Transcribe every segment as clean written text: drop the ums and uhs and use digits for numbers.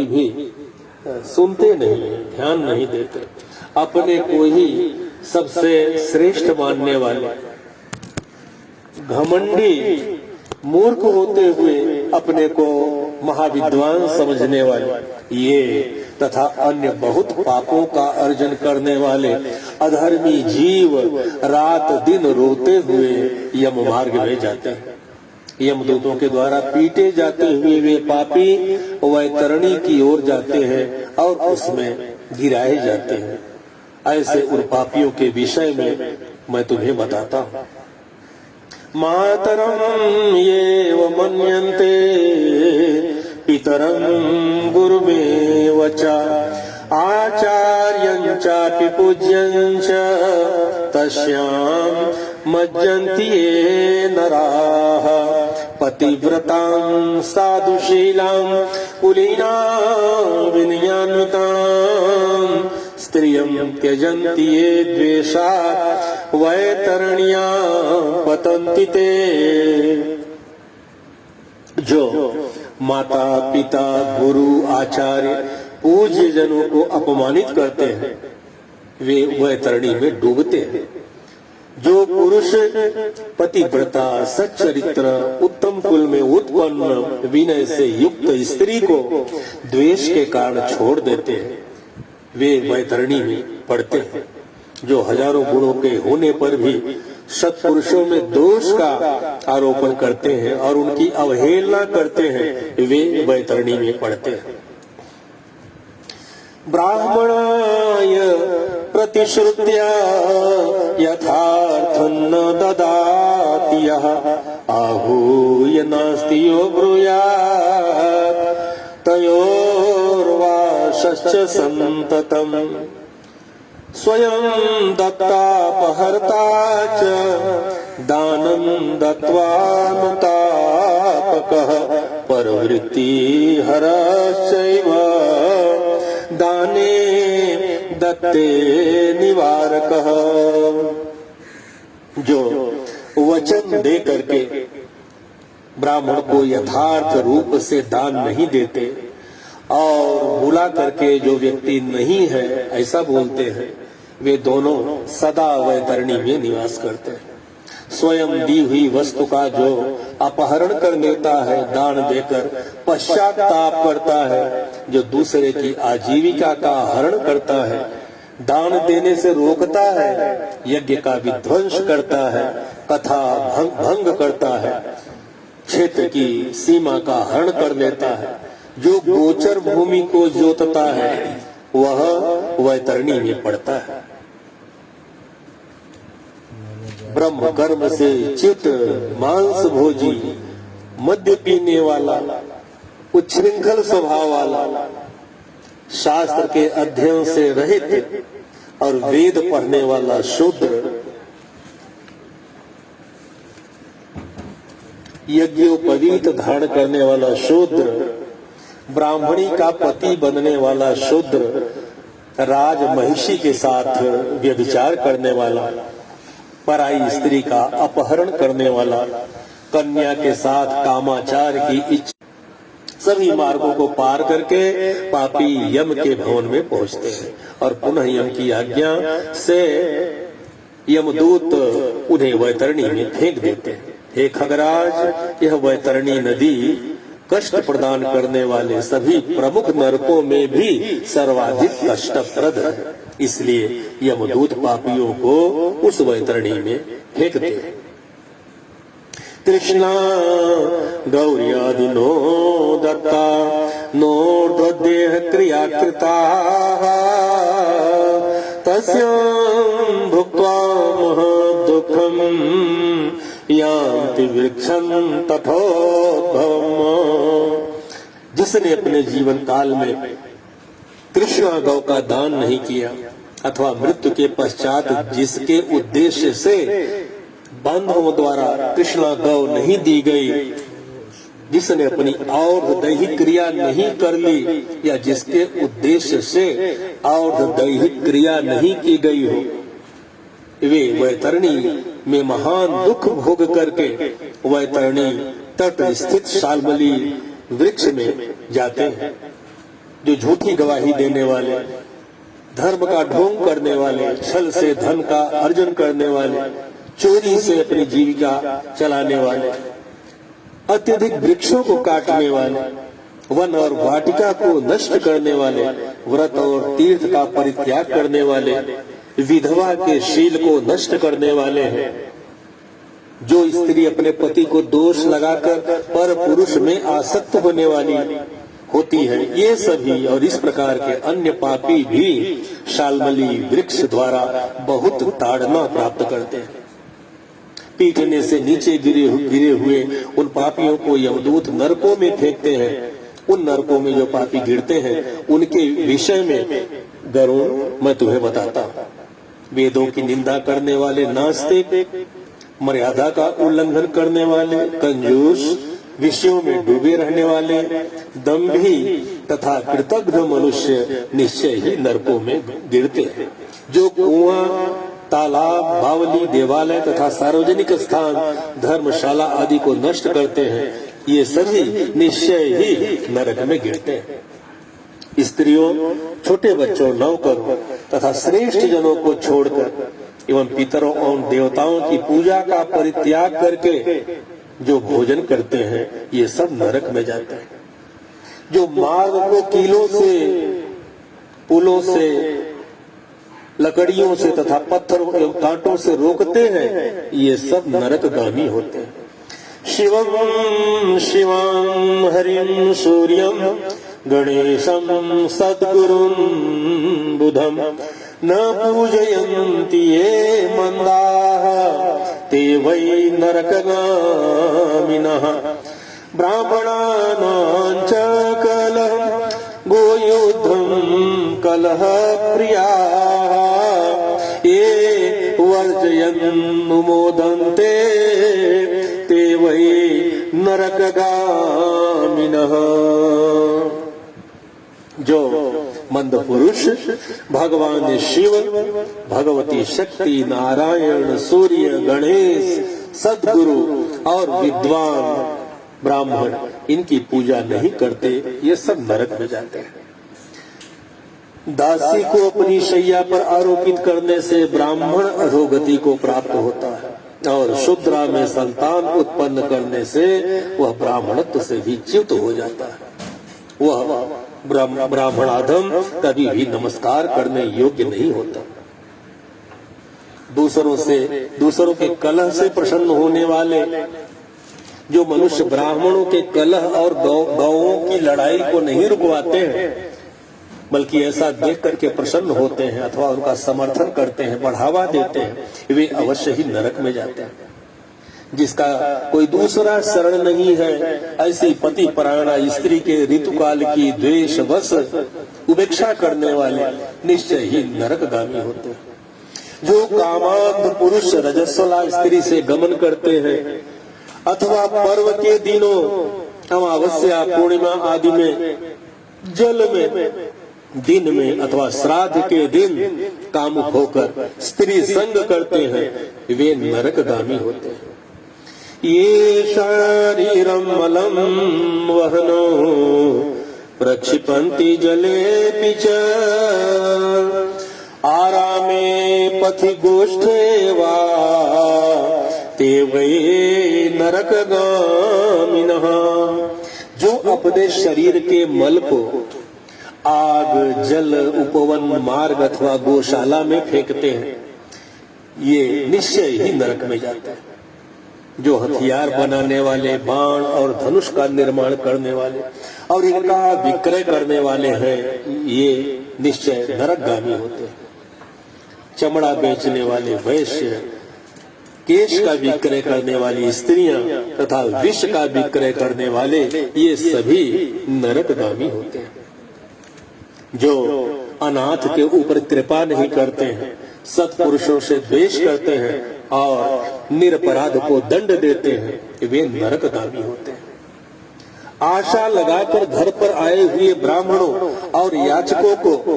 भी सुनते नहीं, ध्यान नहीं देते। अपने को ही सबसे श्रेष्ठ मानने वाले, घमंडी, मूर्ख होते हुए अपने को महाविद्वान समझने वाले ये तथा अन्य बहुत पापों का अर्जन करने वाले अधर्मी जीव रात दिन रोते हुए यम मार्ग में जाते हैं। यमदूतों के द्वारा पीटे जाते हुए वे पापी वैतरणी की ओर जाते हैं और उसमें गिराए जाते हैं। ऐसे उन पापियों के विषय में मैं तुम्हें बताता हूँ। मातरम ये व मन्यन्ते पितरं गुरुमेव च आचार्यं चापि पूज्यं च तस्यां मज्जन्ति ये नराः पतिव्रतां साधुशीलां कुलीनां विनयान्वितां स्त्रियं त्यजन्ति ये द्वेषात् वैतरण्यां पतन्ति ते। जो माता पिता गुरु आचार्य पूज्य जनों को अपमानित करते हैं वे वैतरणी में डूबते हैं। जो पुरुष पतिव्रता सच्चरित्र उत्तम कुल में उत्पन्न विनय से युक्त स्त्री को द्वेष के कारण छोड़ देते हैं वे वैतरणी में पड़ते हैं। जो हजारों गुणों के होने पर भी सत्पुरुषों में दोष का आरोपण करते हैं और उनकी अवहेलना करते हैं वे वैतरणी में पड़ते हैं। ब्राह्मणाय प्रतिश्रुत्या यथार्थं न ददाति यः आहूय नास्ति यो ब्रूयात् तयोर्वासश्च सन्ततम् स्वयं दत्तापहर्ता च दानं दत्त्वानुतापकः परवृत्तिहरश्चैव दाने दत्ते निवारकः। जो वचन दे करके ब्राह्मण को यथार्थ रूप से दान नहीं देते और बुला करके जो व्यक्ति नहीं है ऐसा बोलते हैं वे दोनों सदा वैतरणी में निवास करते हैं। स्वयं दी हुई वस्तु का जो अपहरण कर लेता है दान देकर पश्चाताप करता है, जो दूसरे की आजीविका का हरण करता है, दान देने से रोकता है, यज्ञ का विध्वंस करता है, कथा भंग करता है, क्षेत्र की सीमा का हरण कर लेता है, जो गोचर भूमि को जोतता है वह वैतरणी में पड़ता है। ब्रह्म कर्म से चित मांस भोजी, मद्य पीने वाला, उच्छृंखल स्वभाव वाला, शास्त्र के अध्ययन से रहित और वेद पढ़ने वाला शूद्र, यज्ञोपवीत धारण करने वाला शूद्र, ब्राह्मणी का पति बनने वाला शूद्र, राज महिषी के साथ व्यभिचार करने वाला, पराई स्त्री का अपहरण करने वाला, कन्या के साथ कामाचार की इच्छा, सभी मार्गों को पार करके पापी यम के भवन में पहुंचते हैं और पुनः यम की आज्ञा से यमदूत उन्हें वैतरणी में फेंक देते हैं। हे खगराज, यह वैतरणी नदी कष्ट प्रदान करने वाले सभी प्रमुख नरकों में भी सर्वाधिक कष्टप्रद है, इसलिए यमदूत पापियों को उस वैतरणी में फेंकते हैं। कृष्णा गौर्यादिनो दत्ता नोर्ध्वदेह क्रियाकृता तस्यां भुक्त्वा महद्दुःखम् यान्ति वृक्षं तथोद्भवम्। जिसने अपने जीवन काल में कृष्णा गौ का दान नहीं किया अथवा मृत्यु के पश्चात जिसके उद्देश्य से बांधवों द्वारा कृष्णा गौ नहीं दी गई, जिसने अपनी और दैहिक क्रिया नहीं कर ली या जिसके उद्देश्य से और दैहिक क्रिया नहीं की गई हो, वे वैतरणी में महान दुख भोग करके वैतरणी तट स्थित शाल्मली वृक्ष में जाते हैं। जो झूठी गवाही देने वाले, धर्म का ढोंग करने वाले, छल से धन का अर्जन करने वाले, चोरी से अपनी जीविका चलाने वाले, अत्यधिक वृक्षों को काटने वाले, वन और वाटिका को नष्ट करने वाले, व्रत और तीर्थ का परित्याग करने वाले, विधवा के शील को नष्ट करने वाले हैं। जो स्त्री अपने पति को दोष लगाकर पर पुरुष में आसक्त होने वाली होती है, ये सभी और इस प्रकार के अन्य पापी भी शाल्मली वृक्ष द्वारा बहुत ताड़ना प्राप्त करते हैं। पीटने से नीचे गिरे हुए उन पापियों को यमदूत नरकों में फेंकते हैं। उन नरकों में जो पापी गिरते हैं उनके विषय में गरुड़ मैं तुम्हें बताता हूँ। वेदों की निंदा करने वाले नास्तिक, मर्यादा का उल्लंघन करने वाले, कंजूस, विषयों में डूबे रहने वाले, दंभी तथा कृतज्ञ मनुष्य निश्चय ही नरकों में गिरते हैं। जो कुआं, तालाब, बावली, देवालय तथा सार्वजनिक स्थान, धर्मशाला आदि को नष्ट करते हैं, ये सभी निश्चय ही नरक में गिरते हैं। स्त्रियों, छोटे बच्चों, नौकरों तथा श्रेष्ठ जनों को छोड़कर एवं पितरों और देवताओं की पूजा का परित्याग करके जो भोजन करते हैं, ये सब नरक में जाते हैं। जो मार्ग को कीलों से, पुलों से, लकड़ियों से तथा पत्थरों एवं कांटों से रोकते हैं, ये सब नरकगामी होते हैं। शिवं शिवं हरिं सूर्यं गणेशं सद्गुरुं बुधं न पूजयन्ति ये मंदाः ते वै नरकगामिनः। ब्राह्मणानां च कलहं गोयुद्धं कलह प्रियाः ये वर्जयन्नुमोदन्ते ते वै नरकगामिनः। जो मंद पुरुष भगवान शिव, भगवती शक्ति, नारायण, सूर्य, गणेश, सद्गुरु और विद्वान ब्राह्मण इनकी पूजा नहीं करते, ये सब नरक में जाते हैं। दासी को अपनी शैया पर आरोपित करने से ब्राह्मण अधोगति को प्राप्त होता है और शूद्रा में संतान उत्पन्न करने से वह ब्राह्मणत्व से भी च्युत हो जाता है। वह ब्राह्मणाधम कभी भी नमस्कार करने योग्य नहीं होता। दूसरों के कलह से प्रसन्न होने वाले जो मनुष्य ब्राह्मणों के कलह और गौओं की लड़ाई को नहीं रुकवाते हैं, बल्कि ऐसा देख करके प्रसन्न होते हैं अथवा उनका समर्थन करते हैं, बढ़ावा देते हैं, वे अवश्य ही नरक में जाते हैं। जिसका कोई दूसरा शरण नहीं है, ऐसी पति परायणा स्त्री के ऋतुकाल की द्वेषवश उपेक्षा करने वाले निश्चय ही नरकगामी होते हैं। जो कामांध पुरुष रजस्वला स्त्री से गमन करते हैं अथवा पर्व के दिनों, अमावस्या, पूर्णिमा आदि में, जल में, दिन में अथवा श्राद्ध के दिन कामुक होकर स्त्री संग करते हैं, वे नरकगामी होते हैं। ये शरीरम मलम वहनो प्रक्षिपन्ति जले पिच आरामे पथि गोष्ठे वा ते वै नरकगामिनः। जो अपने शरीर के मल को आग, जल, उपवन, मार्ग अथवा गौशाला में फेंकते हैं, ये निश्चय ही नरक में जाते हैं। जो हथियार बनाने वाले, बाण और धनुष का निर्माण करने वाले और इनका विक्रय करने वाले हैं, ये निश्चय नरकगामी होते हैं। चमड़ा बेचने वाले वैश्य, केश का विक्रय करने वाली स्त्रियां तथा विष का विक्रय करने वाले, ये सभी नरकगामी होते हैं। जो अनाथ के ऊपर कृपा नहीं करते हैं, सत्पुरुषों से द्वेष करते हैं और निरपराध को दंड देते हैं, वे नरकगामी होते हैं। आशा लगाकर घर पर आए हुए ब्राह्मणों और याचकों को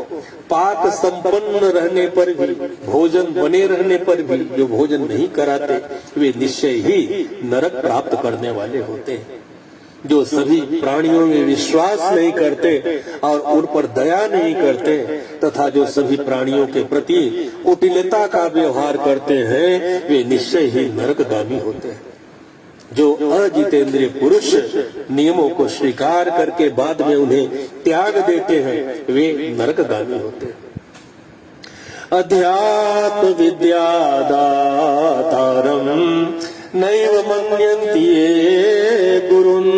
पाक संपन्न रहने पर भी, भोजन बने रहने पर भी जो भोजन नहीं कराते, वे निश्चय ही नरक प्राप्त करने वाले होते हैं। जो सभी प्राणियों में विश्वास नहीं करते और उन पर दया नहीं करते तथा जो सभी प्राणियों के प्रति कुटिलता का व्यवहार करते हैं वे निश्चय ही नरकगामी होते हैं। जो अजितेंद्रिय पुरुष नियमों को स्वीकार करके बाद में उन्हें त्याग देते हैं वे नरकगामी होते हैं। अध्यात्म विद्या दातारम नैव मन्यन्ति ये गुरुन्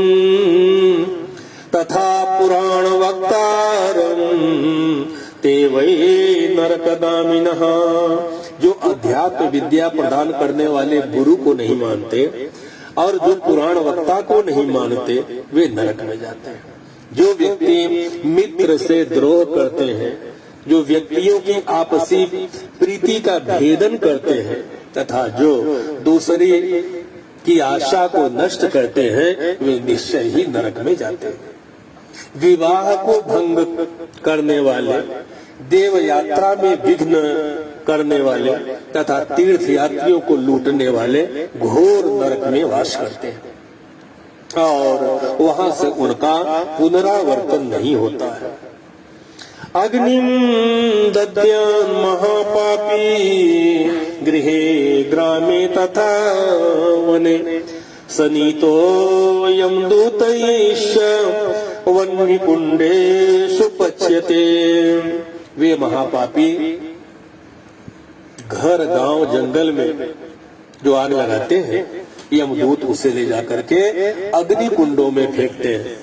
तथा पुराण वक्तारं ते वै नरकगामिनः। जो अध्यात्म विद्या प्रदान करने वाले गुरु को नहीं मानते और जो पुराण वक्ता को नहीं मानते वे नरक में जाते हैं। जो व्यक्ति मित्र से द्रोह करते हैं, जो व्यक्तियों की आपसी प्रीति का भेदन करते हैं तथा जो दूसरे की आशा को नष्ट करते हैं वे निश्चय ही नरक में जाते हैं। विवाह को भंग करने वाले, देव यात्रा में विघ्न करने वाले तथा तीर्थ यात्रियों को लूटने वाले घोर नरक में वास करते हैं और वहां से उनका पुनरावर्तन नहीं होता है। अग्निम दद्यान महापापी गृहे ग्रामे तथा वने सनीतो यमदूतैश्च वह्निकुंडेषु पच्यते। वे महापापी घर गांव जंगल में जो आग लगाते हैं यमदूत उसे ले जाकर के अग्नि कुंडों में फेंकते हैं।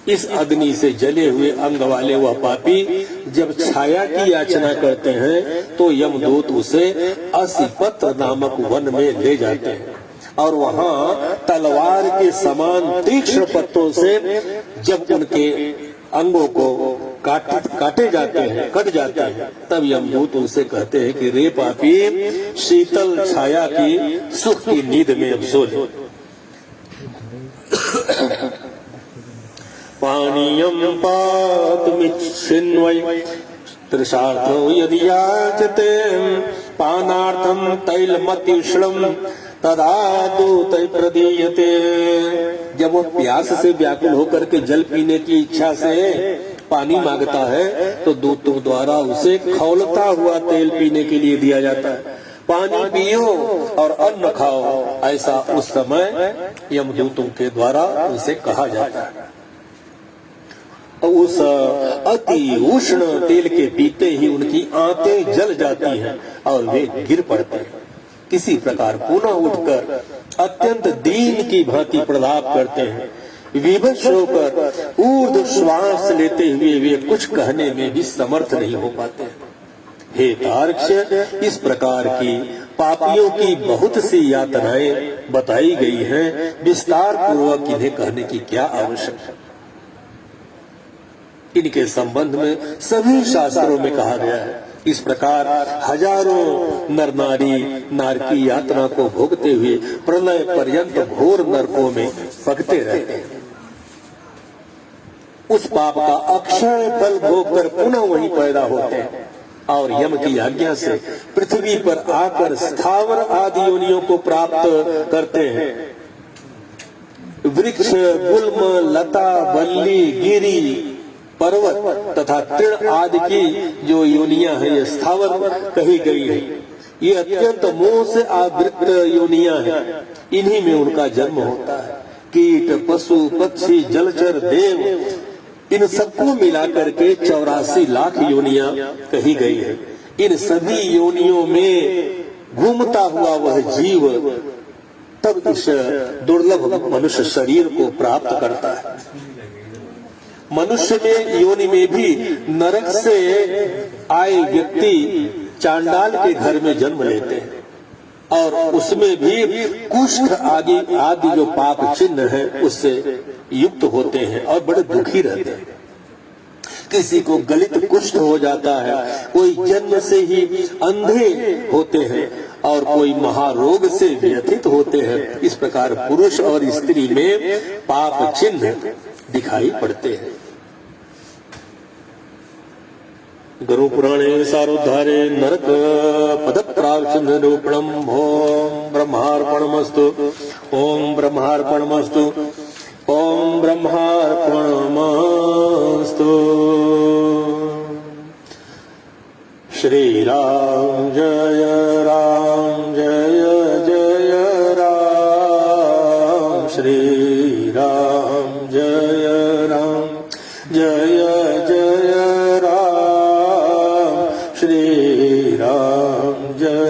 इस अग्नि से जले हुए अंग वाले वह पापी जब छाया की याचना करते हैं तो यमदूत उसे असिपत्र नामक वन में ले जाते हैं और वहां तलवार के समान तीक्ष्ण पत्तों से जब उनके अंगों को काटे जाते हैं, कट जाते हैं, तब यमदूत उनसे कहते हैं कि रे पापी शीतल छाया की सुख की नींद में अब सो ले। पानीयं पातुमिच्छिन्वै तृषार्थो यदि याचते पानार्थं तैलमत्युष्णं तदा दूतै प्रदीयते। जब वो प्यास से व्याकुल होकर के जल पीने की इच्छा से पानी मांगता है तो दूतों द्वारा उसे खौलता हुआ तेल पीने के लिए दिया जाता है। पानी पियो और अन्न खाओ, ऐसा उस समय यमदूतों के द्वारा उसे कहा जाता है। उस अति उष्ण तेल के पीते ही उनकी आंतें जल जाती हैं और वे गिर पड़ते हैं। किसी प्रकार पुनः उठकर अत्यंत दीन की भांति प्रलाप करते हैं। विवश होकर ऊर्ध्व श्वास लेते हुए वे कुछ कहने में भी समर्थ नहीं हो पाते। हे तार्क्ष, इस प्रकार की पापियों की बहुत सी यातनाएं बताई गई हैं, विस्तार पूर्वक इन्हें कहने की क्या आवश्यकता। इनके संबंध में सभी शास्त्रों में कहा गया है। इस प्रकार हजारों नर नारी नारकी यातना को भोगते हुए प्रलय पर्यंत घोर नरकों में पकते रहते हैं। उस पाप का अक्षय फल भोगकर पुनः वहीं पैदा होते हैं और यम की आज्ञा से पृथ्वी पर आकर स्थावर आदि योनियों को प्राप्त करते हैं। वृक्ष, गुल्म, लता, बल्ली, गिरी, पर्वत तथा तृण आदि की जो योनियां हैं ये स्थावर कही गई है। ये अत्यंत मोह से आवृत योनियां हैं। इन्हीं में उनका जन्म होता है। कीट, पशु, पक्षी, जलचर, देव, इन सबको मिलाकर के 84 लाख योनियां कही गई है। इन सभी योनियों में घूमता हुआ वह जीव तब इस दुर्लभ मनुष्य शरीर को प्राप्त करता है। मनुष्य में योनि में भी नरक से आए व्यक्ति चांडाल के घर में जन्म लेते हैं और उसमें भी कुष्ठ आदि जो पाप चिन्ह है उससे युक्त होते हैं और बड़े दुखी रहते हैं। किसी को गलित कुष्ठ हो जाता है, कोई जन्म से ही अंधे होते हैं और कोई महारोग से व्यथित होते हैं। इस प्रकार पुरुष और स्त्री में पाप चिन्ह दिखाई पड़ते हैं। गुरु पुराणे सारोद्धारे नरक पदप्रावचन निरूपणम। ओम ब्रह्मार्पणमस्तु। ओम ब्रह्मार्पणमस्तु। ओम ब्रह्मार्पणमस्तु। श्री राम जय जय राम, श्री राम जय जय राम, श्री राम जय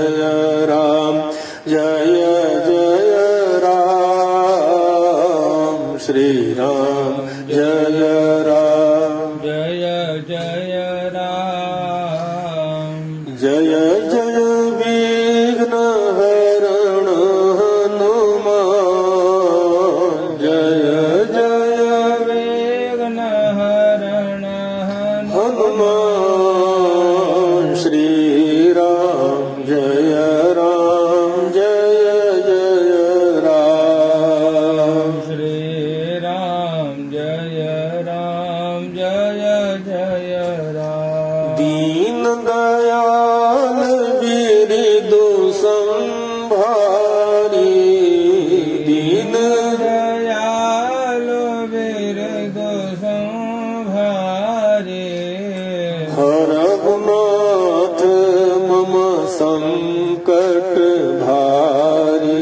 जय राम, श्री राम जय जय राम। जय जय विघ्न हरण हनुमान, जय जय विघ्न हरण हनुमान, श्री राम जय जय राम, श्री राम जय जय राम। दीन दयाल बिरदु संभारी, दीन दयालु बिरदु संभारे, हरहुनाथ मम संकट भारी,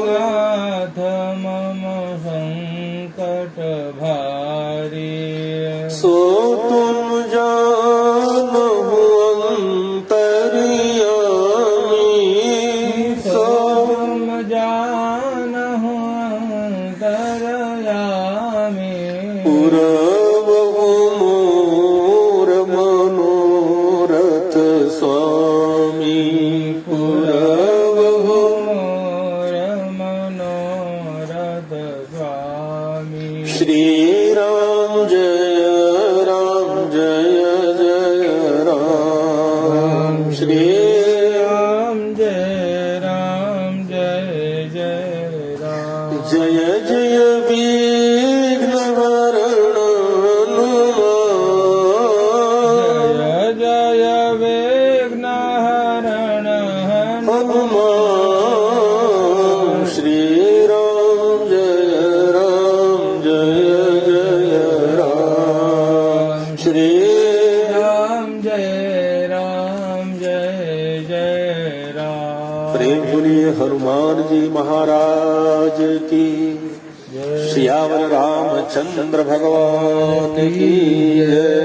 नाथ मम संकट भारी। सो तुम जानहु अंतर्यामी, सो तुम जानहु अंतर्यामी। पुरवहु मोर मनोरथ स्वामी, पुरवहु मोर मनोरथ स्वामी। श्री राम जय राम, श्री राम जय राम। जय जय विघ्न हरण हनुमान, जय जय विघ्न हरण हनुमान, श्री राम जय जय राम, श्री राम जय राम। प्रेम बोलिए हनुमान जी महाराज की, सियावर रामचंद्र भगवान की जय।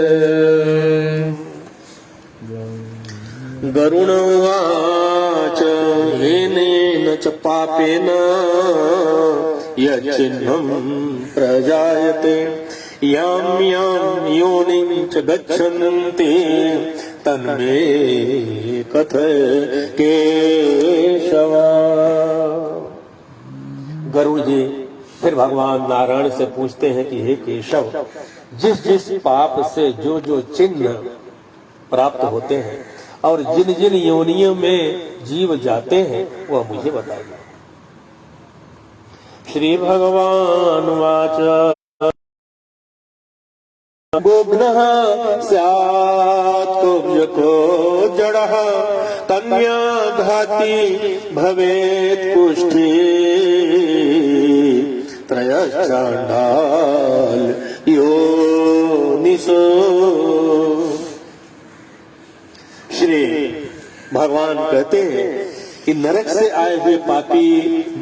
गरुणवाच येनेन च पापेन यच्चिह्नं प्रजायते, यां यां योनिं च गच्छन्ति तन्मे कथय केशव। गरुड़ जी फिर भगवान नारायण से पूछते हैं कि हे केशव, जिस जिस पाप से जो जो चिन्ह प्राप्त होते हैं और जिन जिन योनियों में जीव जाते हैं वह मुझे बताइए। श्री भगवान वाच गोघ्नः स्यात् कुब्जको जडः, कन्या घाती भवेत् कुष्ठी, त्रयश्चाण्डाल योनिषु। श्री भगवान कहते हैं कि नरक से आए हुए पापी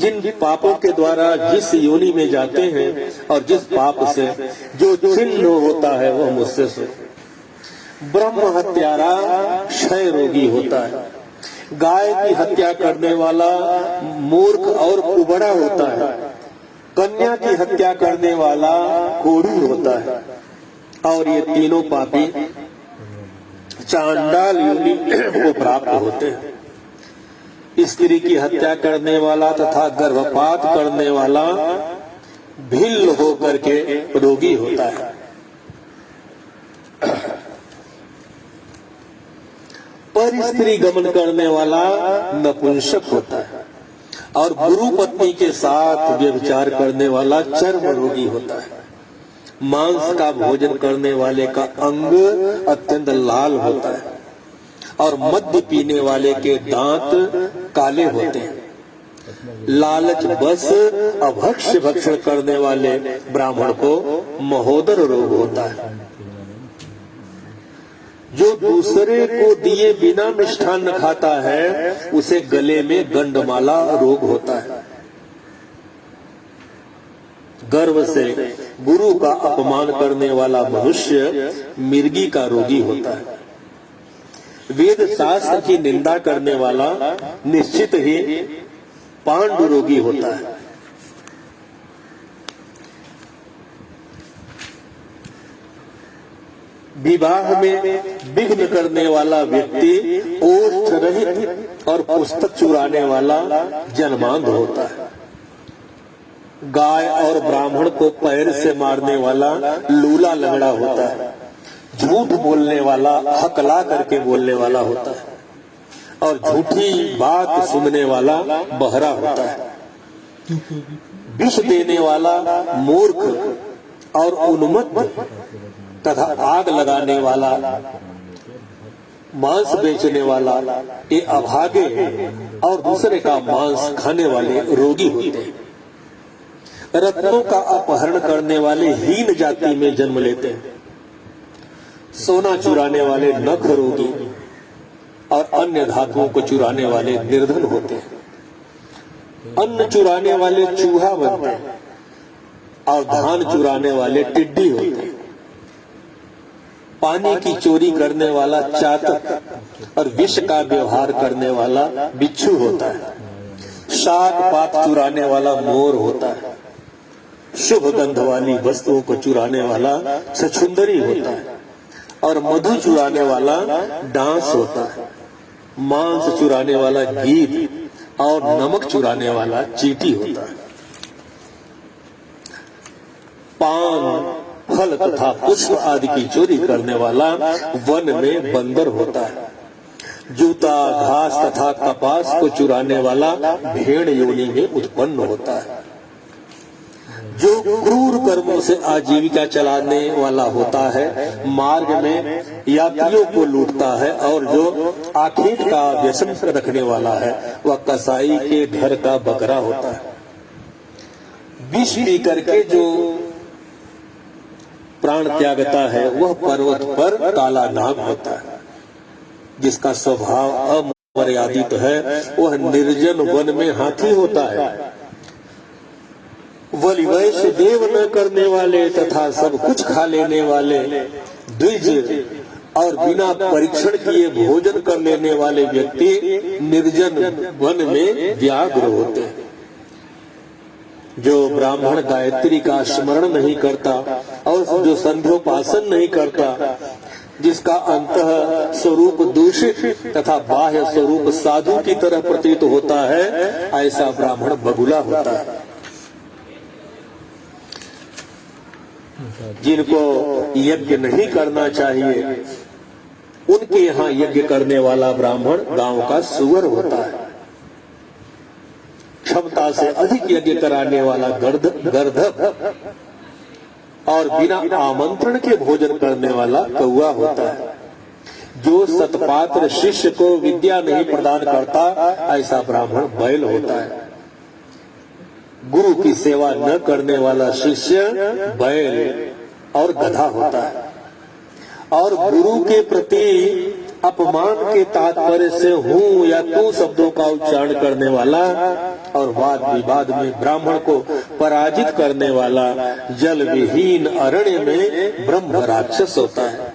जिन पापों के द्वारा जिस योनि में जाते हैं और जिस पाप से जो चिन्ह होता है वह मुझसे सो। ब्रह्म हत्यारा क्षय रोगी होता है, गाय की हत्या करने वाला मूर्ख और कुबड़ा होता है, कन्या की हत्या करने वाला कोढ़ी होता है, और ये तीनों पापी चांडाल योनि को प्राप्त होते हैं। स्त्री की हत्या करने वाला तथा गर्भपात करने वाला भिल्ल होकर के रोगी होता है। पर स्त्री गमन करने वाला नपुंसक होता है, और गुरु पत्नी के साथ व्यभिचार करने वाला चर्म रोगी होता है। मांस का भोजन करने वाले का अंग अत्यंत लाल होता है, और मद्य पीने वाले के दांत काले होते हैं, लालच बस अभक्ष्य भक्षण करने वाले ब्राह्मण को महोदर रोग होता है। जो दूसरे को दिए बिना मिष्ठान्न खाता है उसे गले में गंडमाला रोग होता है। गर्व से गुरु का अपमान करने वाला मनुष्य मिर्गी का रोगी होता है। वेद शास्त्र की निंदा करने वाला निश्चित ही पांडु रोगी होता है। विवाह में विघ्न करने वाला व्यक्ति ओष्ठ रहित और पुस्तक चुराने वाला जन्मांध होता है। गाय और ब्राह्मण को पैर से मारने वाला लूला लंगड़ा होता है। झूठ बोलने वाला हकला करके बोलने वाला होता है और झूठी बात सुनने वाला बहरा होता है। विष देने वाला मूर्ख और उन्मत्त तथा आग लगाने वाला, मांस बेचने वाला, ये अभागे और दूसरे का मांस खाने वाले रोगी होते हैं। रत्नों का अपहरण करने वाले हीन जाति में जन्म लेते हैं। सोना चुराने वाले नख रोगी और अन्य धातुओं को चुराने वाले निर्धन होते हैं। अन्न चुराने वाले चूहा बनते हैं और धान चुराने वाले टिड्डी होते हैं। पानी की चोरी करने वाला चातक और विष का व्यवहार करने वाला बिच्छू होता है। शाक पात चुराने वाला मोर होता है। शुभ गंध वाली वस्तुओं को चुराने वाला छछुंदरी होता है और मधु चुराने वाला डांस होता है। मांस चुराने वाला गीध और नमक चुराने वाला चींटी होता है। पान, फल तथा पुष्प आदि की चोरी करने वाला वन में बंदर होता है। जूता, घास तथा कपास को चुराने वाला भेड़ योनि में उत्पन्न होता है। जो क्रूर कर्मों से आजीविका चलाने वाला होता है, मार्ग में यात्रियों को लूटता है और जो आखेट का व्यसन रखने वाला है वह कसाई के घर का बकरा होता है। विष पी करके जो प्राण त्यागता है वह पर्वत पर काला नाग होता है। जिसका स्वभाव अमर्यादित है वह निर्जन वन में हाथी होता है। वैश्य देव न करने वाले तथा सब कुछ खा लेने वाले, द्विज और बिना परीक्षण किए भोजन कर लेने वाले व्यक्ति निर्जन वन में व्याघ्र होते हैं। जो ब्राह्मण गायत्री का स्मरण नहीं करता और जो संध्योपासन नहीं करता, जिसका अंतः स्वरूप दूषित तथा बाह्य स्वरूप साधु की तरह प्रतीत होता है, ऐसा ब्राह्मण बगुला होता है। जिनको यज्ञ नहीं करना चाहिए उनके यहाँ यज्ञ करने वाला ब्राह्मण गांव का सुअर होता है। क्षमता से अधिक यज्ञ कराने वाला गर्दभ और बिना आमंत्रण के भोजन करने वाला कौआ होता है। जो सतपात्र शिष्य को विद्या नहीं प्रदान करता ऐसा ब्राह्मण बैल होता है। गुरु की सेवा न करने वाला शिष्य बैल और गधा होता है। और गुरु के प्रति अपमान के तात्पर्य से हूँ या तू शब्दों का उच्चारण करने वाला और वाद विवाद में ब्राह्मण को पराजित करने वाला जल विहीन अरण्य में ब्रह्म राक्षस होता है।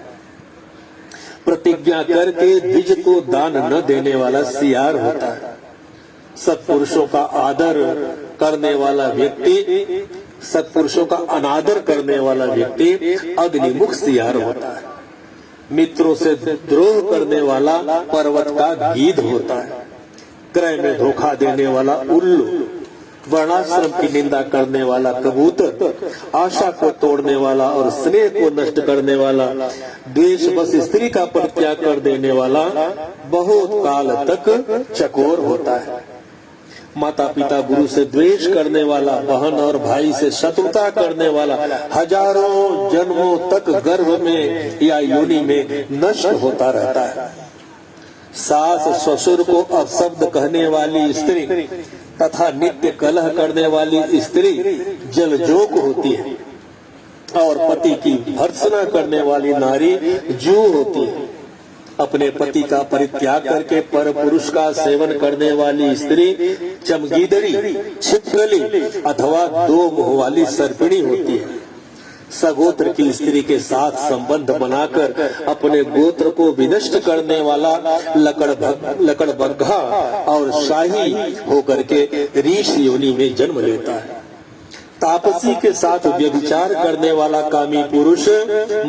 प्रतिज्ञा करके द्विज को दान न देने वाला सियार होता है। सत्पुरुषों का आदर करने वाला व्यक्ति, सत्पुरुषों का अनादर करने वाला व्यक्ति अग्निमुख सियार होता है। मित्रों से द्रोह करने वाला पर्वत का गीध होता है। क्रय में धोखा देने वाला उल्लू, वर्णाश्रम की निंदा करने वाला कबूतर, आशा को तोड़ने वाला और स्नेह को नष्ट करने वाला, द्वेष बस स्त्री का परित्याग कर देने वाला बहुत काल तक चकोर होता है। माता पिता गुरु से द्वेष करने वाला, बहन और भाई से शत्रुता करने वाला हजारों जन्मों तक गर्भ में या योनि में नष्ट होता रहता है। सास ससुर को अपशब्द कहने वाली स्त्री तथा नित्य कलह करने वाली स्त्री जलजोक होती है और पति की भर्त्सना करने वाली नारी जू होती है। अपने पति का परित्याग करके पर पुरुष का सेवन करने वाली स्त्री चमगीदड़ी, छिपकली अथवा दो मुंह वाली सर्पिणी होती है। सगोत्र की स्त्री के साथ संबंध बनाकर अपने गोत्र को विनष्ट करने वाला लकड़बग्घा और शाही होकर के ऋष योनि में जन्म लेता है। तापसी के साथ व्यभिचार करने वाला कामी पुरुष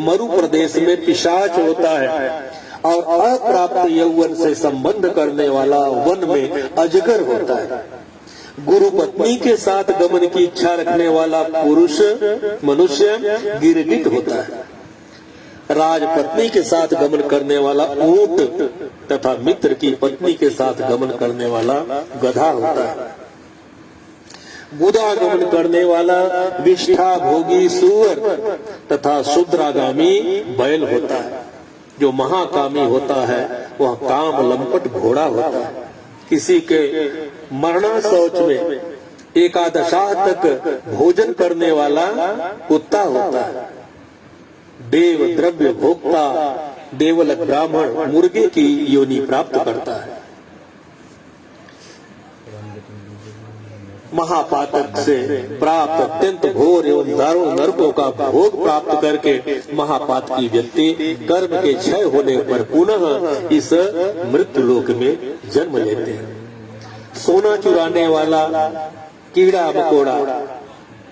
मरु प्रदेश में पिशाच होता है और अप्राप्त यौवन से संबंध करने वाला वन में अजगर होता है। गुरु पत्नी के साथ गमन की इच्छा रखने वाला पुरुष मनुष्य गिरगिट होता है। राजपत्नी के साथ गमन करने वाला ऊंट तथा मित्र की पत्नी के साथ गमन करने वाला गधा होता है। बुधा गमन करने वाला विष्ठा भोगी सूअर तथा शूद्रागामी बैल होता है। जो महाकामी होता है वह काम लंपट घोड़ा होता है। किसी के मरना शौच में एकादशाह तक भोजन करने वाला कुत्ता होता है। देव द्रव्य भोक्ता देवलक ब्राह्मण मुर्गे की योनि प्राप्त करता है। महापातक से प्राप्त अत्यंत घोर एवं दारुण नरकों का भोग प्राप्त करके महापात की व्यक्ति कर्म के क्षय होने पर पुनः इस मृत्यु लोक में जन्म लेते हैं। सोना चुराने वाला कीड़ा मकोड़ा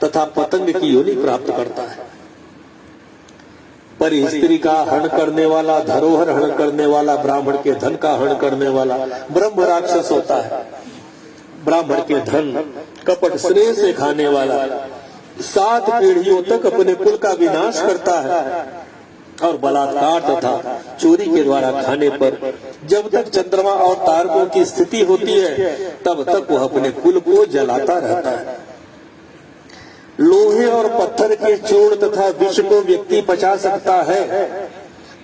तथा पतंग की योनि प्राप्त करता है। पर स्त्री का हरण करने वाला, धरोहर हरण करने वाला, ब्राह्मण के धन का हरण करने वाला ब्रह्म राक्षस होता है। ब्राह्मण के धन कपट स्नेह से खाने वाला 7 पीढ़ियों तक अपने कुल का विनाश करता है और बलात्कार तथा चोरी के द्वारा खाने पर जब तक चंद्रमा और तारकों की स्थिति होती है तब तक वह अपने कुल को जलाता रहता है। लोहे और पत्थर के चूर्ण तथा विष को व्यक्ति पचा सकता है,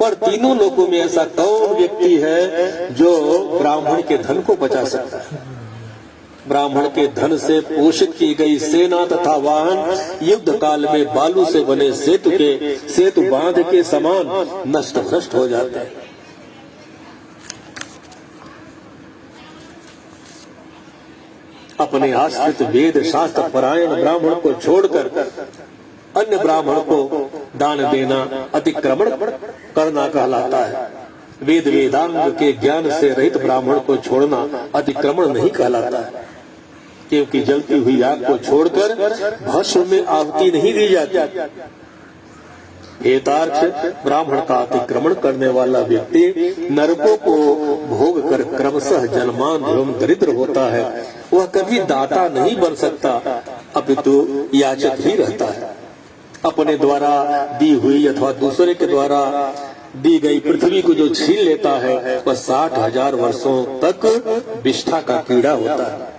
पर तीनों लोकों में ऐसा कौन व्यक्ति है जो ब्राह्मण के धन को पचा सकता है। ब्राह्मण के धन से पोषित की गई सेना तथा वाहन युद्ध काल में बालू से बने सेतु बांध के समान नष्ट भ्रष्ट हो जाते हैं। अपने आश्रित वेद शास्त्र परायण ब्राह्मण को छोड़कर अन्य ब्राह्मण को दान देना अतिक्रमण करना कहलाता है। वेद वेदांग के ज्ञान से रहित ब्राह्मण को छोड़ना अतिक्रमण नहीं कहलाता है, क्योंकि जलती हुई आग को छोड़कर भस्म में आहुति नहीं दी जाती। हेतार्थ ब्राह्मण का अतिक्रमण करने वाला व्यक्ति नरकों को भोग कर क्रमशः जन्मान एवं दरिद्र होता है। वह कभी दाता नहीं बन सकता, अपितु याचक ही रहता है। अपने द्वारा दी हुई अथवा दूसरे के द्वारा दी गई पृथ्वी को जो छीन लेता है वह 60,000 वर्षों तक विष्ठा का कीड़ा होता है।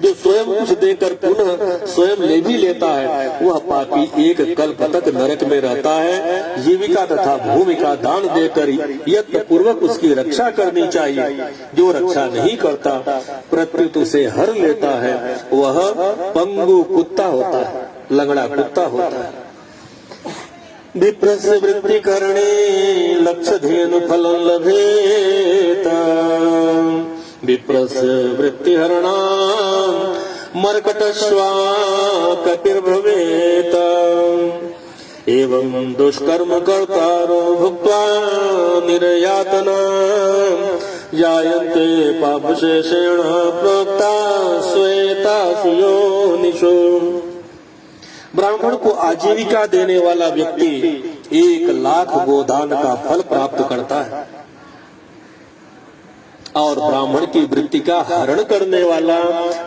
जो स्वयं कुछ देकर पुनः स्वयं ले भी लेता है वह पापी एक कल्प तक नरक में रहता है। जीविका तथा भूमि का दान देकर यत्न पूर्वक उसकी रक्षा करनी चाहिए। जो रक्षा नहीं करता प्रत्युत उसे हर लेता है वह पंगु कुत्ता होता है, लंगड़ा कुत्ता होता है। विप्रस वृत्ति करणे लक्ष्य धेनु फलं लभेत, विप्रस वृत्ति हरणा मर्कटश्वा कपिर्भवेत। एवं दुष्कर्म कर्तारो भुक्त्वा निर्यातना जायन्ते पापशेषेण प्रोक्ता श्वेतासु योनिषु। ब्राह्मण को आजीविका देने वाला व्यक्ति 1,00,000 गोदान का फल प्राप्त करता है और ब्राह्मण की वृत्ति का हरण करने वाला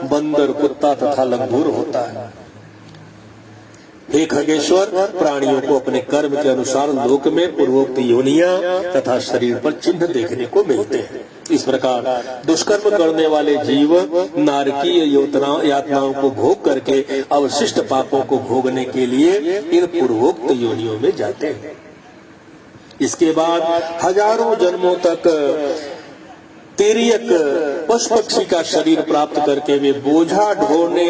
बंदर, कुत्ता तथा लंगूर होता है। हे खगेश्वर, प्राणियों को अपने कर्म के अनुसार लोक में पूर्वोक्त योनियां तथा शरीर पर चिन्ह देखने को मिलते हैं। इस प्रकार दुष्कर्म करने वाले जीव नारकीय यातनाओं को भोग करके अवशिष्ट पापों को भोगने के लिए इन पूर्वोक्त योनियों में जाते हैं। इसके बाद हजारों जन्मों तक तिर्यक पशु पक्षी का शरीर प्राप्त करके वे बोझा ढोने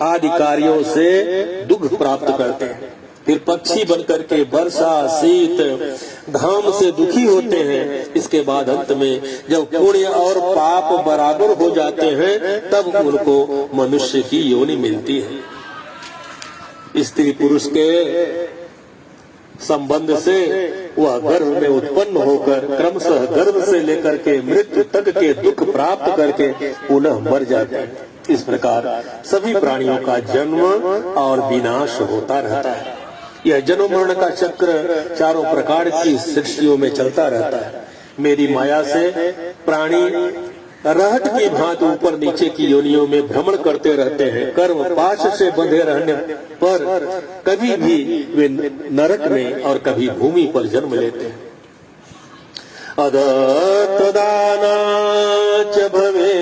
आदि कार्यों से दुख प्राप्त करते हैं। फिर पक्षी बनकर के वर्षा शीत घाम से दुखी होते हैं। इसके बाद अंत में जब पुण्य और पाप बराबर हो जाते हैं तब उनको मनुष्य की योनि मिलती है। स्त्री पुरुष के संबंध से वह गर्भ में उत्पन्न होकर क्रमशः गर्भ से लेकर के मृत्यु तक के दुख प्राप्त करके पुनः मर जाते हैं। इस प्रकार सभी प्राणियों का जन्म और विनाश होता रहता है। यह जन्म मरण का चक्र चारों प्रकार की सृष्टियों में चलता रहता है। मेरी माया से प्राणी रहट की भांति ऊपर नीचे की योनियों में भ्रमण करते रहते हैं। कर्म पाश से बंधे रहने पर कभी भी वे नरक में और कभी भूमि पर जन्म लेते हैं। अदत्तदाना च भवे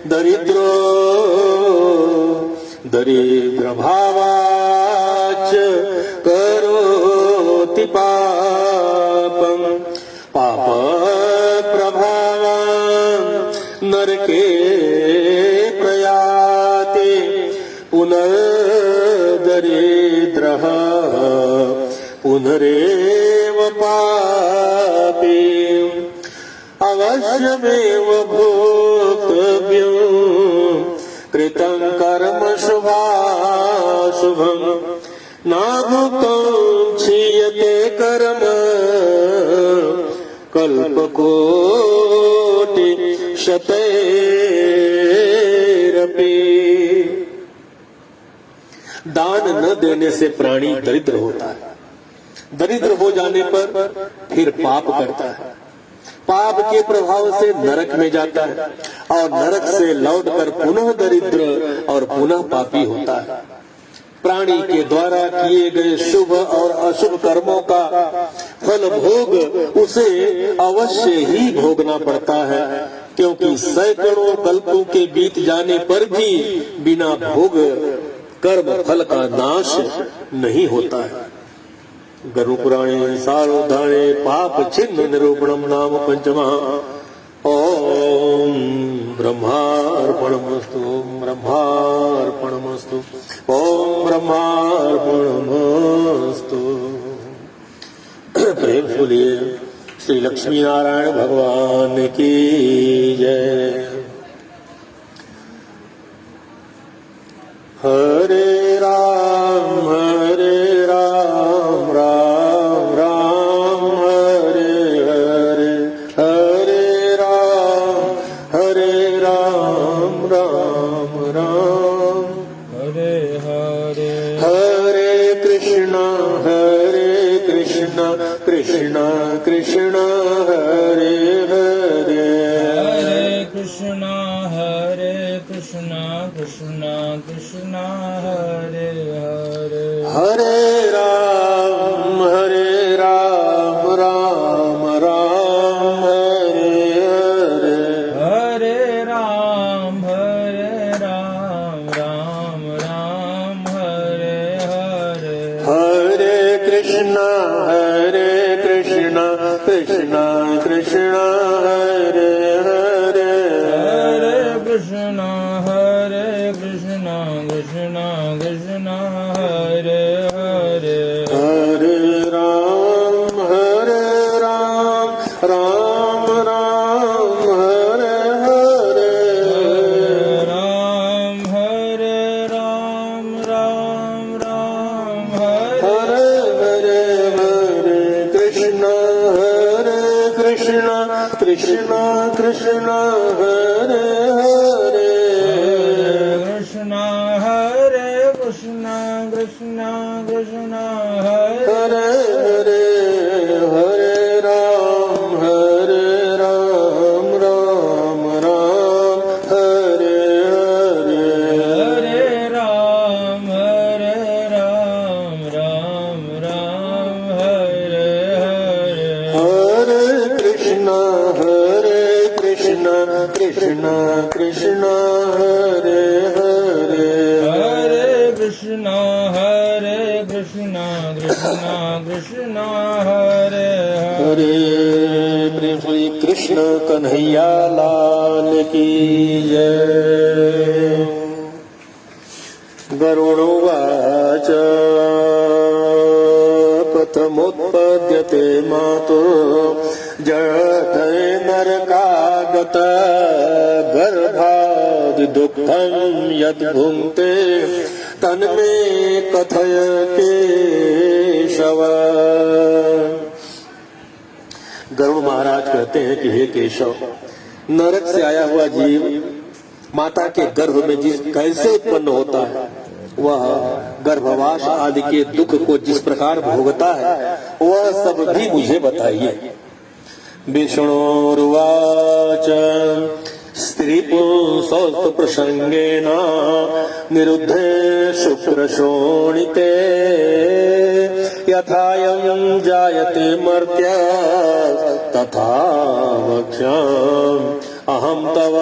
दरिद्रो दरिद्र भावाच करोति पापं पाप प्रभावं नरके प्रयाति पुनर्दरिद्रः पुनरेव पापी अवश्यमेव भोक्तव्यं कृतं कर्म शुभाशुभं नाभुक्तं क्षीयते कर्म कल्पकोटि शतैरपि। दान न देने से प्राणी दरिद्र होता है। दरिद्र हो जाने पर फिर पाप करता है। पाप के प्रभाव से नरक में जाता है और नरक से लौटकर पुनः दरिद्र और पुनः पापी होता है। प्राणी के द्वारा किए गए शुभ और अशुभ कर्मों का फल भोग उसे अवश्य ही भोगना पड़ता है, क्योंकि सैकड़ों कल्पों के बीत जाने पर भी बिना भोग कर्म फल का नाश नहीं होता है। गरु पुराणे सारोधाणे पाप छिन्न निरूपणम नाम पंचमा। ओम ब्रह्मार्पणमस्तु ब्रह्मार्पणमस्तु ओम ब्रह्मार्पणमस्तु। प्रेम बोलिए श्री लक्ष्मी नारायण भगवान की जय। हरे राम राम राम हरे हरे, हरे राम राम राम हरे हरे, हरे कृष्णा कृष्णा कृष्णा हरे हरे, हरे कृष्णा कृष्णा कृष्णा हरे हरे, हरे राम राम राम हरे हरे, हरे राम राम राम हरे हरे, हरे कृष्णा कृष्णा कृष्णा हरे हरे, हरे कृष्णा कृष्णा कृष्णा हरे हरे, हरे राम राम राम हरे हरे, राम राम हरे हरे, हरे कृष्णा कृष्णा कृष्णा हरे हरे, कृष्णा कृष्णा कृष्णा हरे हरे हरे, हरे राम राम राम हरे हरे, हरे राम राम हरे हरे, हरे कृष्णा कृष्णा कृष्णा हरे हरे, हरे कृष्णा कृष्णा कृष्णा हरे हरे। हरे श्री कृष्ण कन्हैया लाल की जय। गरुड़ोवाच कथमुत्पद्यते मातुः जठरे नरकागत गर्भादिदुःखं यद्भुङ्क्ते तन्मे कथय केशव। गरुड़ महाराज कहते हैं कि हे केशव, नरक से आया हुआ जीव माता के गर्भ में जिस कैसे उत्पन्न होता है, वह गर्भवास आदि के दुख को जिस प्रकार भोगता है, वह सब भी मुझे बताइए। विष्णुर्वाच स्त्री पुंसौ प्रसंगेन निरुद्धे शुक्र शोणिते यथायं जायते मर्त्य तथा वक्ष्यामि अहम तव।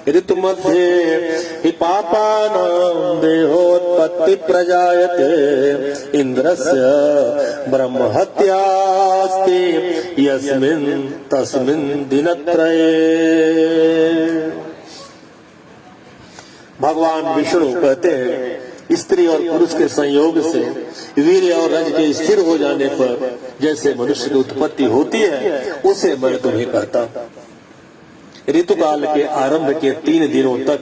ऋतु मध्ये हि पापानां देहोत्पत्ति प्रजायते इंद्रस्य ब्रह्महत्यास्ति यस्मिन् तस्मिन् दिनत्रये। भगवान विष्णु कहते हैं, स्त्री और पुरुष के संयोग से वीर्य और रज के स्थिर हो जाने पर जैसे मनुष्य की उत्पत्ति होती है, उसे मैं तुम्हें कहता हूं। ऋतुकाल के आरंभ के 3 दिनों तक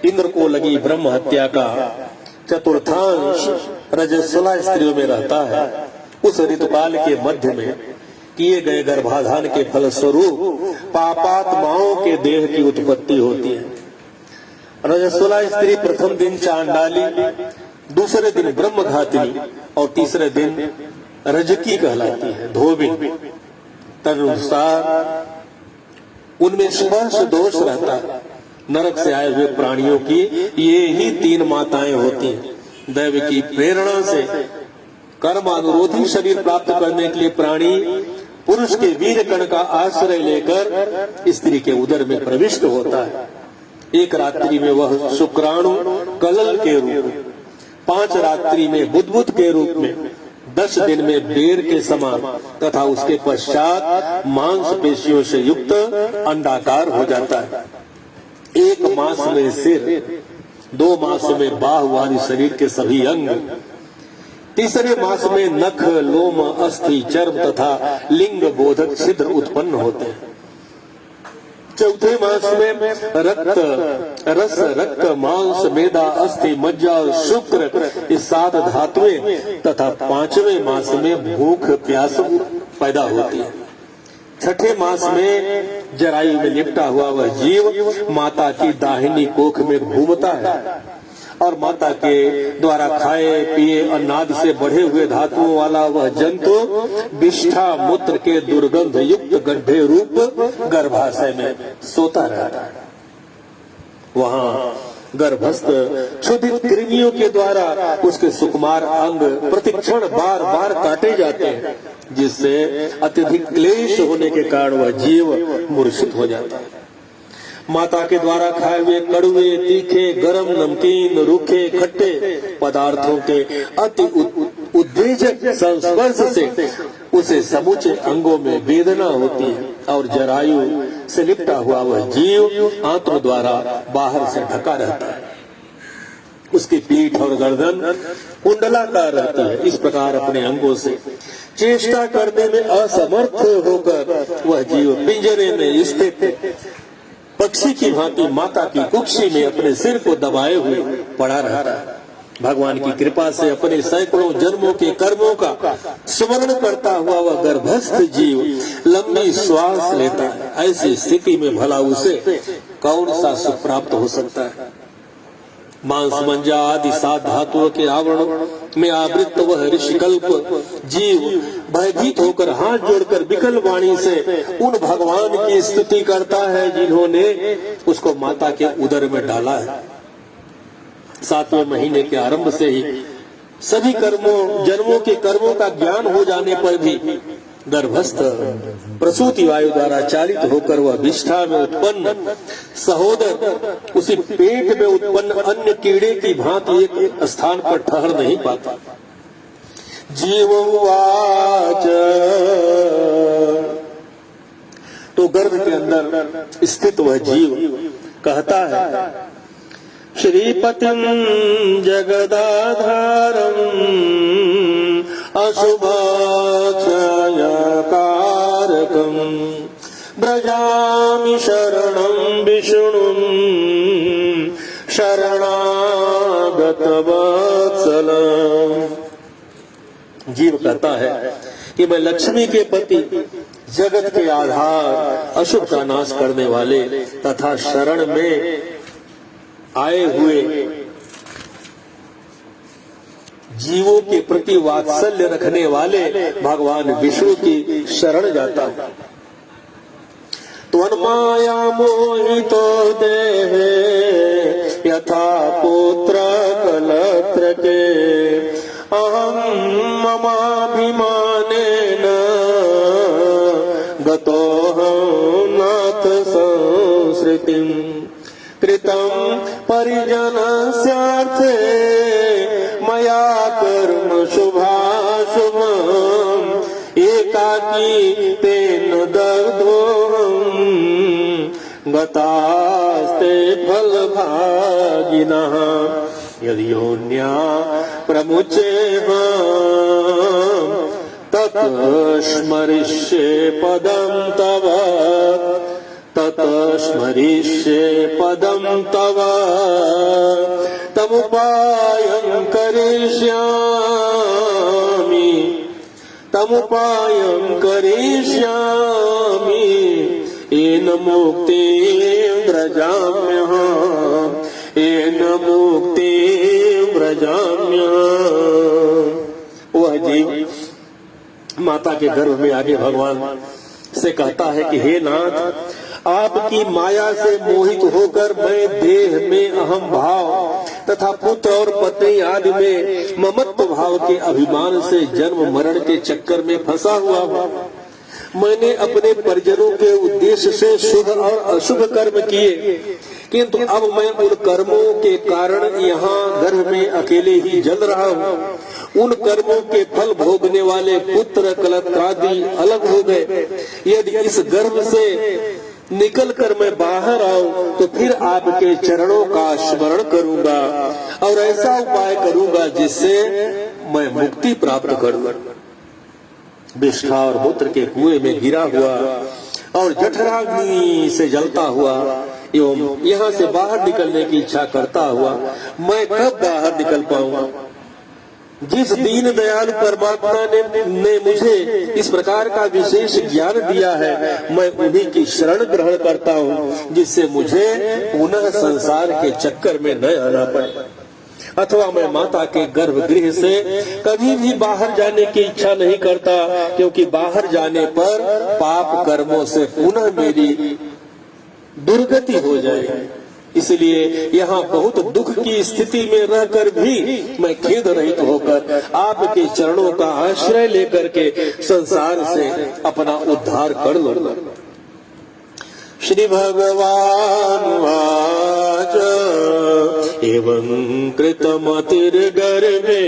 इंद्र को लगी ब्रह्म हत्या का चतुर्थांश रजस्वला स्त्रियों में रहता है। उस ऋतुकाल के मध्य में किए गए गर्भाधान के फलस्वरूप पापात्माओं के देह की उत्पत्ति होती है। रजस्वला स्त्री प्रथम दिन चांडाली, दूसरे दिन ब्रह्मघातिनी और तीसरे दिन रजकी कहलाती है, धोबिन। तदनुसार उनमें स्पर्श दोष रहता है। नरक से आए हुए प्राणियों की ये ही 3 माताएं होती हैं। दैव की प्रेरणा से कर्म अनुरोधी शरीर प्राप्त करने के लिए प्राणी पुरुष के वीर कण का आश्रय लेकर स्त्री के उदर में प्रविष्ट होता है। एक रात्रि में वह शुक्राणु कलल के रूप में, 5 रात्रि में बुद्बुद के रूप में, 10 दिन में बेर के समान तथा उसके पश्चात मांसपेशियों से युक्त अंडाकार हो जाता है। 1 मास में सिर, 2 मास में बाहु आदि शरीर के सभी अंग, तीसरे मास में नख, लोम, अस्थि, चर्म तथा लिंग बोधक छिद्र उत्पन्न होते हैं। चौथे मास में रक्त, रस, रक्त, मांस, मेदा, अस्थि, मज्जा और शुक्र, इस 7 धातुएं तथा 5वें मास में भूख प्यास पैदा होती है। 6ठे मास में जरायु में लिपटा हुआ वह जीव माता की दाहिनी कोख में घूमता है और माता के द्वारा खाए पिए अन्नाद से बढ़े हुए धातुओं वाला वह जंतु विष्ठा मूत्र के दुर्गंध युक्त गड्ढे रूप गर्भाशय में सोता रहता है। वहाँ गर्भस्थ क्षुधित कृमियों के द्वारा उसके सुकुमार अंग प्रतिक्षण बार बार काटे जाते हैं, जिससे अत्यधिक क्लेश होने के कारण वह जीव मूर्छित हो जाता है। माता के द्वारा खाए हुए कड़वे, तीखे, गरम, नमकीन, रूखे, खट्टे पदार्थों के अति उद्वेजक संस्पर्श से उसे समूचे अंगों में वेदना होती है और जरायु से लिपटा हुआ वह जीव आंतों द्वारा बाहर से ढका रहता है। उसकी पीठ और गर्दन कुंडलाकार रहती है। इस प्रकार अपने अंगों से चेष्टा करने में असमर्थ होकर वह जीव पिंजरे में स्थित पक्षी की भांति माता की कुक्षी में अपने सिर को दबाए हुए पड़ा रहता है। भगवान की कृपा से अपने सैकड़ों जन्मों के कर्मों का स्मरण करता हुआ वह गर्भस्थ जीव लंबी श्वास लेता है। ऐसी स्थिति में भला उसे कौन सा सुख प्राप्त हो सकता है। मांस, मंजा आदि 7 धातुओं के आवरण में आवृत वह ऋषिकल्प जीव भयभीत होकर हाथ जोड़कर विकल वाणी से उन भगवान की स्तुति करता है जिन्होंने उसको माता के उदर में डाला है। 7वें महीने के आरंभ से ही सभी जन्मों के कर्मों का ज्ञान हो जाने पर भी गर्भस्थ प्रसूति वायु द्वारा चालित होकर वह विष्ठा में उत्पन्न सहोदर उसी पेट में उत्पन्न अन्य कीड़े की भांति एक स्थान पर ठहर नहीं पाता। जीववाच अंदर स्थित वह जीव कहता है, श्रीपतिं जगदाधारं अशुभाक्षयकारकं व्रजामि शरणं विष्णुं शरणागतवत्सलम्। जीव कहता है कि मैं लक्ष्मी के पति, जगत के आधार, अशुभ का नाश करने वाले तथा शरण में आए हुए जीवों के प्रति वात्सल्य रखने वाले भगवान विष्णु की शरण जाता हूं। त्वन्माया मोहितो देहे यथा पुत्र कलत्रके अहं ममाभिमानेन गतोऽहं नाथ संसृतिं कृतं परिजनस्यार्थे मया कर्म शुभाशुभम् एकाकी तेन दग्धोऽहम् गतास्ते फलभागिनः यदि योन्या प्रमुच्येऽहम् तत् स्मरिष्ये पदं तव तत् स्मरिष्ये पदं तव तमुपायं करिष्यामि येन मुक्तिं व्रजाम्यहम् येन मुक्तिं व्रजाम्यहम्। वह जीव माता के गर्भ में आगे भगवान से कहता है कि हे नाथ, आपकी माया से मोहित होकर मैं देह में अहम भाव तथा पुत्र और पत्नी आदि में ममत्व भाव के अभिमान से जन्म मरण के चक्कर में फंसा हुआ हूँ। मैंने अपने परिजनों के उद्देश्य से शुभ और अशुभ कर्म किए, किंतु अब मैं उन कर्मों के कारण यहाँ गर्भ में अकेले ही जल रहा हूँ। उन कर्मों के फल भोगने वाले पुत्र कलत्रादि अलग हो गए। यदि इस गर्भ से निकल कर मैं बाहर आऊं तो फिर आपके चरणों का स्मरण करूंगा और ऐसा उपाय करूंगा जिससे मैं मुक्ति प्राप्त करूं। विष्ठा और मूत्र के कुएं में गिरा हुआ और जठराग्नि से जलता हुआ एवं यहाँ से बाहर निकलने की इच्छा करता हुआ मैं कब बाहर निकल पाऊंगा? जिस दीन दयाल परमात्मा ने मुझे इस प्रकार का विशेष ज्ञान दिया है, मैं उन्हीं की शरण ग्रहण करता हूँ, जिससे मुझे पुनः संसार के चक्कर में न आना पड़े। अथवा मैं माता के गर्भगृह से कभी भी बाहर जाने की इच्छा नहीं करता, क्योंकि बाहर जाने पर पाप कर्मों से पुनः मेरी दुर्गति हो जाएगी। इसलिए यहाँ बहुत दुख की स्थिति में रहकर भी मैं खेद रहित होकर आपके चरणों का आश्रय लेकर के संसार से अपना उद्धार कर लूंगा। श्री भगवान वाच एवं कृतमतिर्गर्भे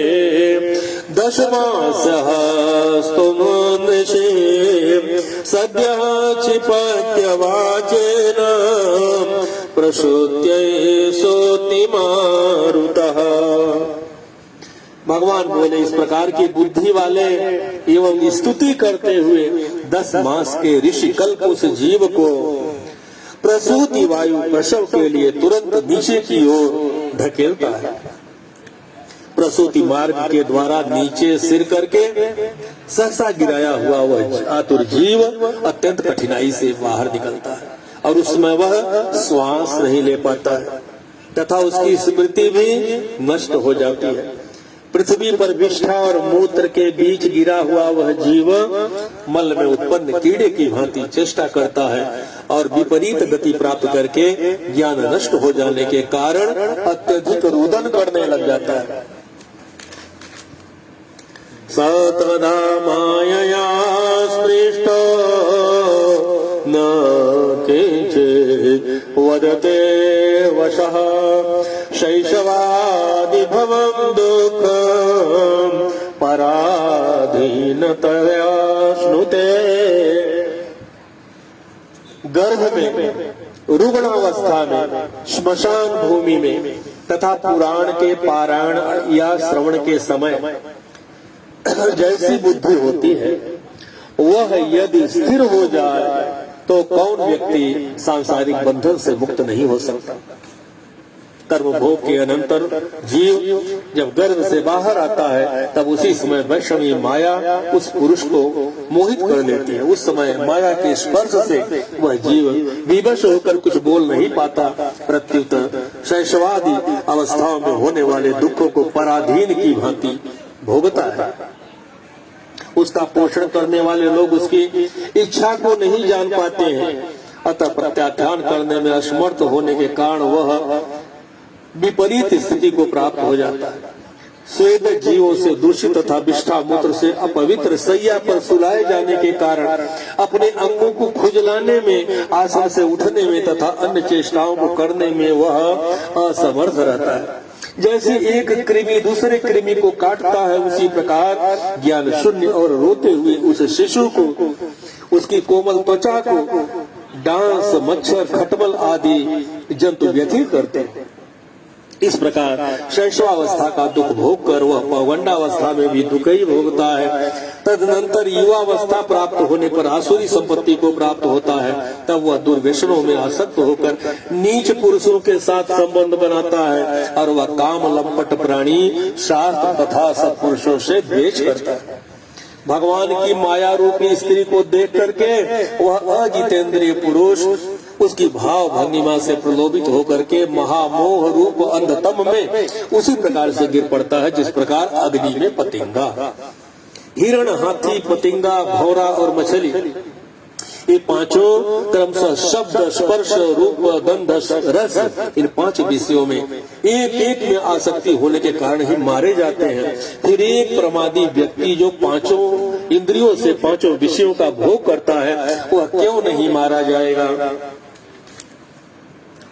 दशमासः स्तुमन्षे सद्यः क्षिपत्यवाचेन प्रसूत्यै सोतिमारुतः। भगवान बोले, इस प्रकार की बुद्धि वाले एवं स्तुति करते हुए 10 मास के ऋषि कल्प उस जीव को प्रसूति वायु प्रसव के लिए तुरंत नीचे की ओर ढकेलता है। प्रसूति मार्ग के द्वारा नीचे सिर करके सहसा गिराया हुआ वह आतुर जीव अत्यंत कठिनाई से बाहर निकलता है और उसमें वह श्वास नहीं ले पाता है तथा उसकी स्मृति भी नष्ट हो जाती है। पृथ्वी पर विष्ठा और मूत्र के बीच गिरा हुआ वह जीव मल में उत्पन्न कीड़े की भांति चेष्टा करता है और विपरीत गति प्राप्त करके ज्ञान नष्ट हो जाने के कारण अत्यधिक रुदन करने लग जाता है। सतदा मायया स्पृष्टो न किंचित् वदते वशः शैशवादिभवं दुःखं पराधीनतया श्नुते। गर्भ में, रुग्णावस्था में, श्मशान भूमि में तथा पुराण के पारायण या श्रवण के समय जैसी बुद्धि होती है वह यदि स्थिर हो जाए तो कौन व्यक्ति सांसारिक बंधन से मुक्त नहीं हो सकता। कर्म भोग के अनंतर जीव जब गर्भ से बाहर आता है तब उसी समय वैष्णवी माया उस पुरुष को मोहित कर लेती है। उस समय माया के स्पर्श से वह जीव विवश होकर कुछ बोल नहीं पाता, प्रत्युत शैशवादि अवस्थाओं में होने वाले दुखों को पराधीन की भांति भोगता है। उसका पोषण करने वाले लोग उसकी इच्छा को नहीं जान पाते हैं, अतः प्रत्याख्यान करने में असमर्थ होने के कारण वह विपरीत स्थिति को प्राप्त हो जाता है। स्वेद जीवों से दूषित तथा विष्ठा मूत्र से अपवित्र सैया पर सुलाए जाने के कारण अपने अंगों को खुजलाने में, आसन से उठने में तथा अन्य चेष्टाओं को करने में वह असमर्थ रहता है। जैसे एक कृमि दूसरे कृमि को काटता है, उसी प्रकार ज्ञान शून्य और रोते हुए उस शिशु को, उसकी कोमल त्वचा को डांस, मच्छर, खटमल आदि जंतु व्यथित करते हैं। इस प्रकार शैशवावस्था का दुख भोग कर वह पौगंडावस्था में भी दुख ही भोगता है। तदनंतर युवावस्था प्राप्त होने पर आसुरी संपत्ति को प्राप्त होता है। तब वह दुर्व्यसनों में आसक्त होकर नीच पुरुषों के साथ संबंध बनाता है और वह काम लंपट प्राणी शास्त्र तथा सत्पुरुषों से द्वेष करता है। भगवान की माया रूपी स्त्री को देख करके वह अजितेंद्रिय पुरुष उसकी भाव भंगिमा से प्रलोभित होकर के महामोह रूप अंधतम में उसी प्रकार से गिर पड़ता है जिस प्रकार अग्नि में पतिंगा। हिरण, हाथी, पतिंगा, भौरा और मछली, ये पांचों क्रमशः शब्द, स्पर्श, रूप, गंध, रस, इन 5 विषयों में एक एक में आसक्ति होने के कारण ही मारे जाते हैं। फिर एक प्रमादी व्यक्ति जो 5 इंद्रियों से 5 विषयों का भोग करता है वह क्यों नहीं मारा जाएगा।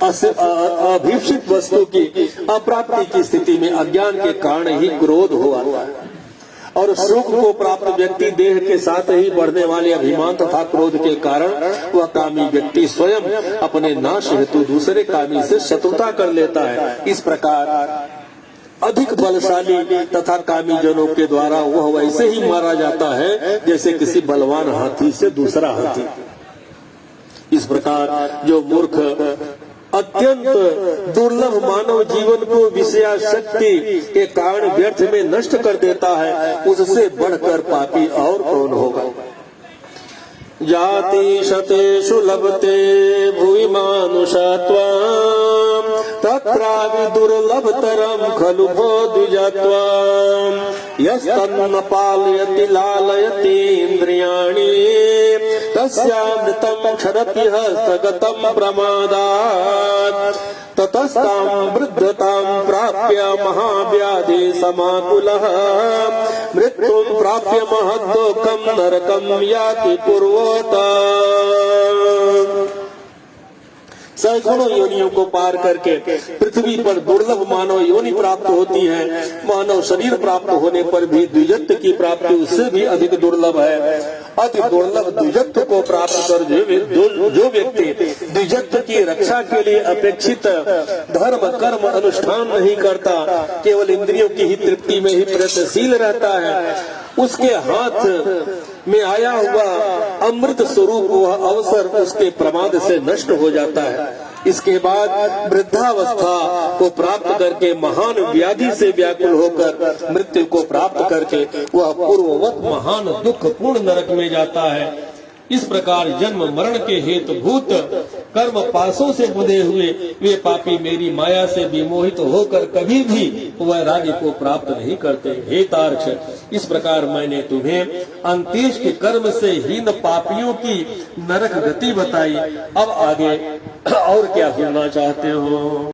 अभीप्सित वस्तु की अप्राप्ति की स्थिति में अज्ञान के कारण ही क्रोध हो आता है और सुख को प्राप्त व्यक्ति देह के साथ ही बढ़ने वाले अभिमान तथा क्रोध के कारण वह कामी व्यक्ति स्वयं अपने नाश हेतु दूसरे कामी से शत्रुता कर लेता है। इस प्रकार अधिक बलशाली तथा कामी जनों के द्वारा वह वैसे ही मारा जाता है जैसे किसी बलवान हाथी से दूसरा हाथी। इस प्रकार जो मूर्ख अत्यंत दुर्लभ मानव जीवन को विषयाशक्ति के कारण व्यर्थ में नष्ट कर देता है, उससे बढ़कर पापी और कौन होगा। जाति शतेषु लभते भुवि मानुषत्वम् तत्रापि दुर्लभतरं खलु भो द्विजत्वम् यस्तन्न पालयति लालयति इन्द्रियाणि तस्यामृतं क्षरति हस्तगतं प्रमादात् ततस्तां वृद्धतां प्राप्य महाव्याधि समाकुलः मृत्युं प्राप्य महद्दुःखं नरकं याति पूर्वोत्तर। सैकड़ों योनियों को पार करके पृथ्वी पर दुर्लभ मानव योनि प्राप्त होती है। मानव शरीर प्राप्त होने पर भी द्विजत्व की प्राप्ति उससे भी अधिक दुर्लभ है। अति दुर्लभ द्विजत्व को प्राप्त कर जो व्यक्ति द्विजत्व की रक्षा के लिए अपेक्षित धर्म कर्म अनुष्ठान नहीं करता, केवल इंद्रियों की ही तृप्ति में ही प्रयत्नशील रहता है, उसके हाथ में आया हुआ अमृत स्वरूप वह अवसर उसके प्रमाद से नष्ट हो जाता है। इसके बाद वृद्धावस्था को प्राप्त करके महान व्याधि से व्याकुल होकर मृत्यु को प्राप्त करके वह पूर्ववत महान दुख पूर्ण नरक में जाता है। इस प्रकार जन्म मरण के हेतुभूत कर्म पासों से बंधे हुए वे पापी मेरी माया से विमोहित होकर कभी भी वैराग्य को प्राप्त नहीं करते। हे तार्क्ष, इस प्रकार मैंने तुम्हें अंत्येष्टि कर्म से हीन पापियों की नरक गति बताई। अब आगे और क्या सुनना चाहते हो?